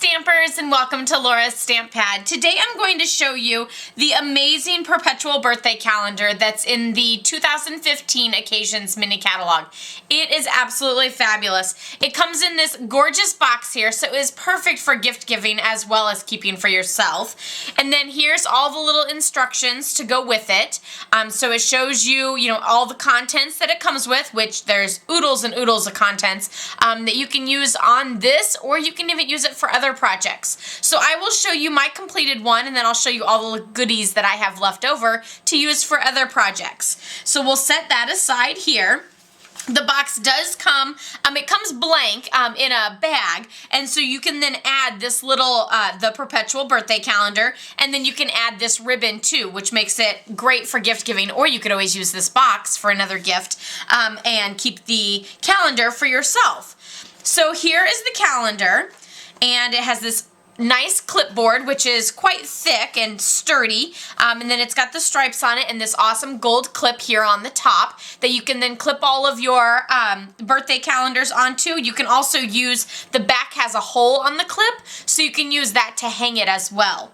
Stampers, and welcome to Laura's Stamp Pad. Today I'm going to show you the amazing Perpetual birthday calendar that's in the 2015 Occasions mini catalog. It is absolutely fabulous. It comes in this gorgeous box here, so it is perfect for gift giving as well as keeping for yourself. And then here's all the little instructions to go with it. So it shows you, all the contents that it comes with, which there's oodles and oodles of contents that you can use on this, or you can even use it for other projects. So I will show you my completed one, and then I'll show you all the goodies that I have left over to use for other projects. So we'll set that aside here. The box does come, it comes blank in a bag, and so you can then add this little, the Perpetual birthday calendar, and then you can add this ribbon too, which makes it great for gift giving, or you could always use this box for another gift and keep the calendar for yourself. So here is the calendar, and it has this nice clipboard, which is quite thick and sturdy, and then it's got the stripes on it and this awesome gold clip here on the top that you can then clip all of your birthday calendars onto. You can also use, the back has a hole on the clip, so you can use that to hang it as well.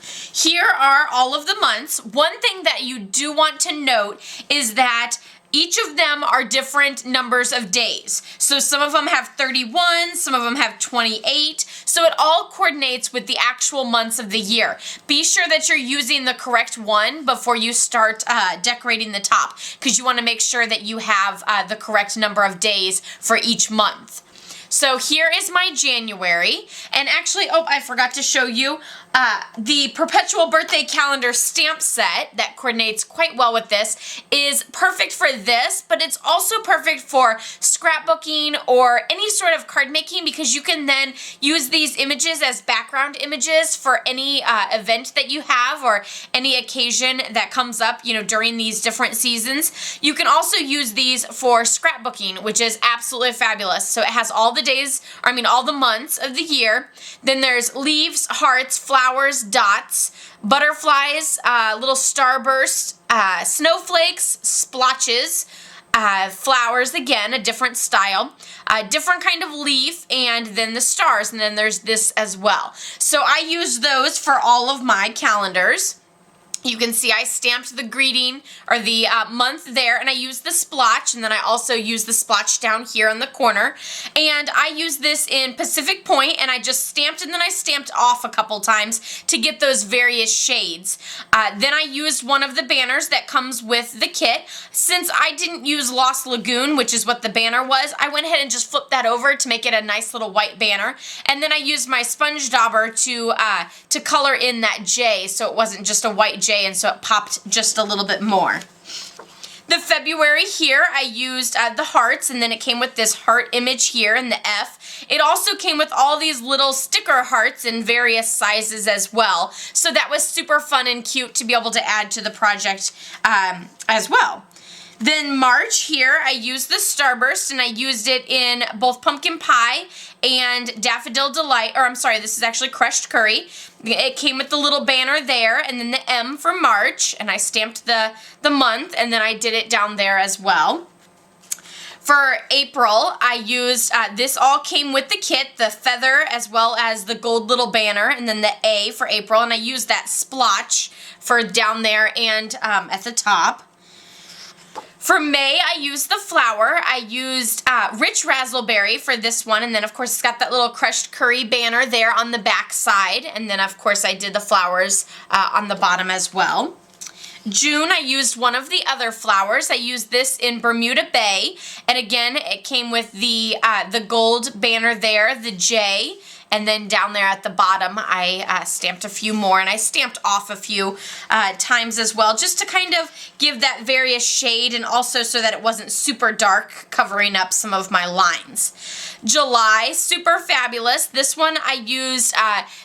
Here are all of the months. One thing that you do want to note is that each of them are different numbers of days. So some of them have 31, some of them have 28. So it all coordinates with the actual months of the year. Be sure that you're using the correct one before you start decorating the top, because you want to make sure that you have the correct number of days for each month. So here is my January, and actually, I forgot to show you the Perpetual birthday calendar stamp set that coordinates quite well with this is perfect for this, but it's also perfect for scrapbooking or any sort of card making, because you can then use these images as background images for any event that you have or any occasion that comes up, during these different seasons. You can also use these for scrapbooking, which is absolutely fabulous. So it has all the days, all the months of the year. Then there's leaves, hearts, flowers, dots, butterflies, little starbursts, snowflakes, splotches, flowers, again, a different style, a different kind of leaf, and then the stars, and then there's this as well. So I use those for all of my calendars. You can see I stamped the greeting or the month there, and I used the splotch, and then I also used the splotch down here on the corner. And I used this in Pacific Point, and I just stamped and then I stamped off a couple times to get those various shades. Then I used one of the banners that comes with the kit. Since I didn't use Lost Lagoon, which is what the banner was, I went ahead and just flipped that over to make it a nice little white banner. And then I used my sponge dauber to color in that J, so it wasn't just a white J, and so it popped just a little bit more. The February here, I used the hearts, and then it came with this heart image here and the F. It also came with all these little sticker hearts in various sizes as well. So that was super fun and cute to be able to add to the project as well. Then March here, I used the Starburst, and I used it in both Pumpkin Pie and Daffodil Delight, this is actually Crushed Curry. It came with the little banner there, and then the M for March, and I stamped the month, and then I did it down there as well. For April, I used, this all came with the kit, the feather as well as the gold little banner, and then the A for April, and I used that splotch for down there and at the top. For May, I used the flower. I used Rich Razzleberry for this one, and then of course it's got that little Crushed Curry banner there on the back side, and then of course I did the flowers on the bottom as well. June, I used one of the other flowers. I used this in Bermuda Bay, and again it came with the gold banner there, the J. And then down there at the bottom, I stamped a few more, and I stamped off a few times as well, just to kind of give that various shade, and also so that it wasn't super dark, covering up some of my lines. July, super fabulous. This one I used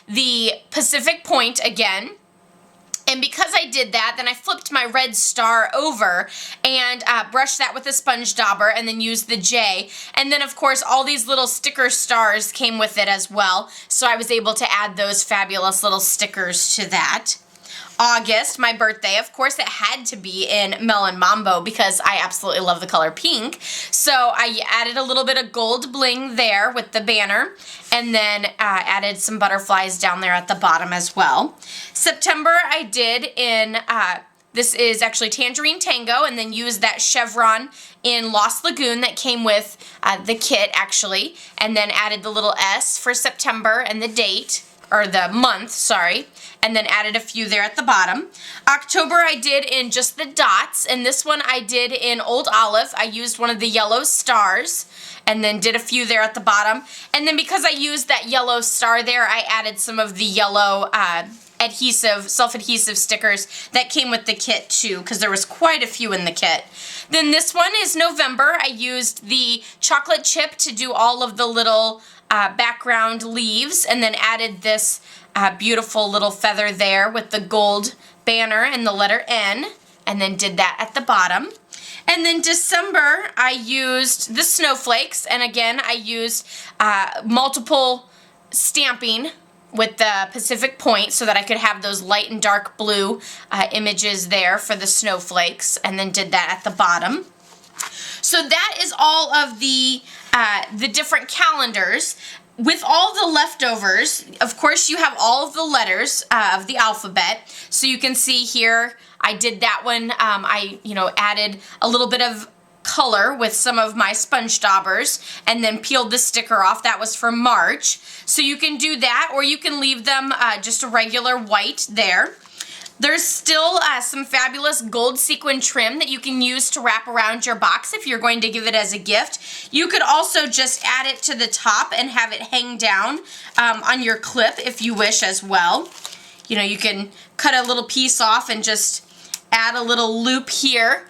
the Pacific Point again. And because I did that, then I flipped my red star over and brushed that with a sponge dauber, and then used the J. And then, of course, all these little sticker stars came with it as well. So I was able to add those fabulous little stickers to that. August, my birthday. Of course, it had to be in Melon Mambo because I absolutely love the color pink. So I added a little bit of gold bling there with the banner, and then added some butterflies down there at the bottom as well. September, I did in, this is actually Tangerine Tango, and then used that chevron in Lost Lagoon that came with the kit, actually, and then added the little S for September and the date, or the month, sorry, and then added a few there at the bottom. October I did in just the dots, and this one I did in Old Olive. I used one of the yellow stars, and then did a few there at the bottom. And then because I used that yellow star there, I added some of the yellow adhesive, self-adhesive stickers that came with the kit too, because there was quite a few in the kit. Then this one is November. I used the chocolate chip to do all of the little background leaves, and then added this beautiful little feather there with the gold banner and the letter N, and then did that at the bottom. And then December, I used the snowflakes, and again, I used multiple stamping with the Pacific Point so that I could have those light and dark blue images there for the snowflakes, and then did that at the bottom. So that is all of the different calendars. With all the leftovers, of course, you have all of the letters of the alphabet. So you can see here, I did that one. I added a little bit of color with some of my sponge daubers, and then peeled the sticker off. That was for March. So you can do that, or you can leave them just a regular white there. There's still some fabulous gold sequin trim that you can use to wrap around your box if you're going to give it as a gift. You could also just add it to the top and have it hang down on your clip if you wish as well. You can cut a little piece off and just add a little loop here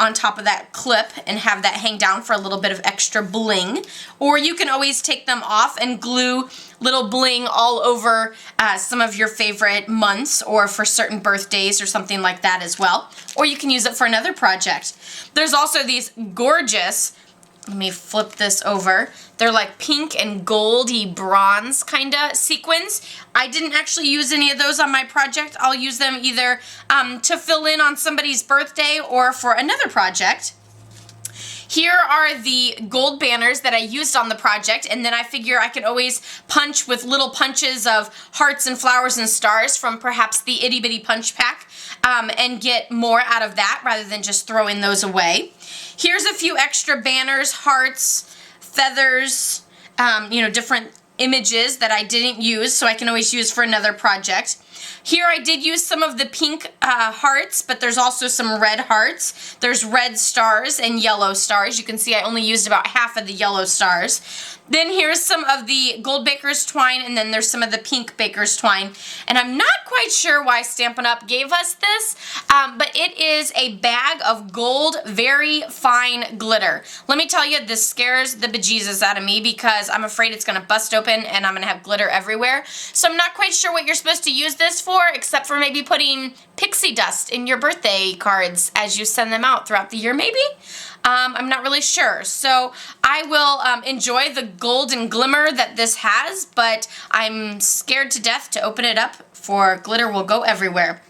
on top of that clip and have that hang down for a little bit of extra bling. Or you can always take them off and glue little bling all over some of your favorite months, or for certain birthdays or something like that as well. Or you can use it for another project. There's also these gorgeous, let me flip this over, they're like pink and goldy bronze kind of sequins. I didn't actually use any of those on my project. I'll use them either to fill in on somebody's birthday or for another project. Here are the gold banners that I used on the project, and then I figure I could always punch with little punches of hearts and flowers and stars from perhaps the itty bitty punch pack and get more out of that rather than just throwing those away. Here's a few extra banners, hearts, feathers, different images that I didn't use, so I can always use for another project. Here I did use some of the pink hearts, but there's also some red hearts. There's red stars and yellow stars. You can see I only used about half of the yellow stars. Then here's some of the gold baker's twine, and then there's some of the pink baker's twine. And I'm not quite sure why Stampin' Up! Gave us this, but it is a bag of gold, very fine glitter. Let me tell you, this scares the bejesus out of me because I'm afraid it's going to bust open and I'm going to have glitter everywhere. So I'm not quite sure what you're supposed to use this for, except for maybe putting pixie dust in your birthday cards as you send them out throughout the year, maybe? I'm not really sure. So I will enjoy the golden glimmer that this has, but I'm scared to death to open it up, for glitter will go everywhere.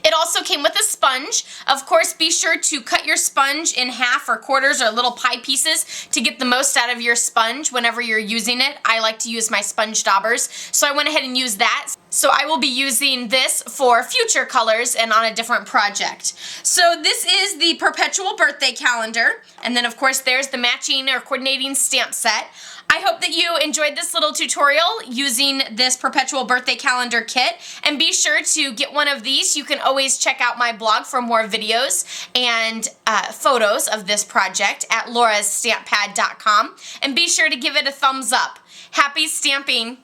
It also came with a sponge. Of course, be sure to cut your sponge in half or quarters or little pie pieces to get the most out of your sponge whenever you're using it. I like to use my sponge daubers, so I went ahead and used that. So I will be using this for future colors and on a different project. So this is the Perpetual birthday calendar, and then of course there's the matching or coordinating stamp set. I hope that you enjoyed this little tutorial using this Perpetual birthday calendar kit, and be sure to get one of these. You can always check out my blog for more videos and photos of this project at laurastamppad.com, and be sure to give it a thumbs up. Happy stamping!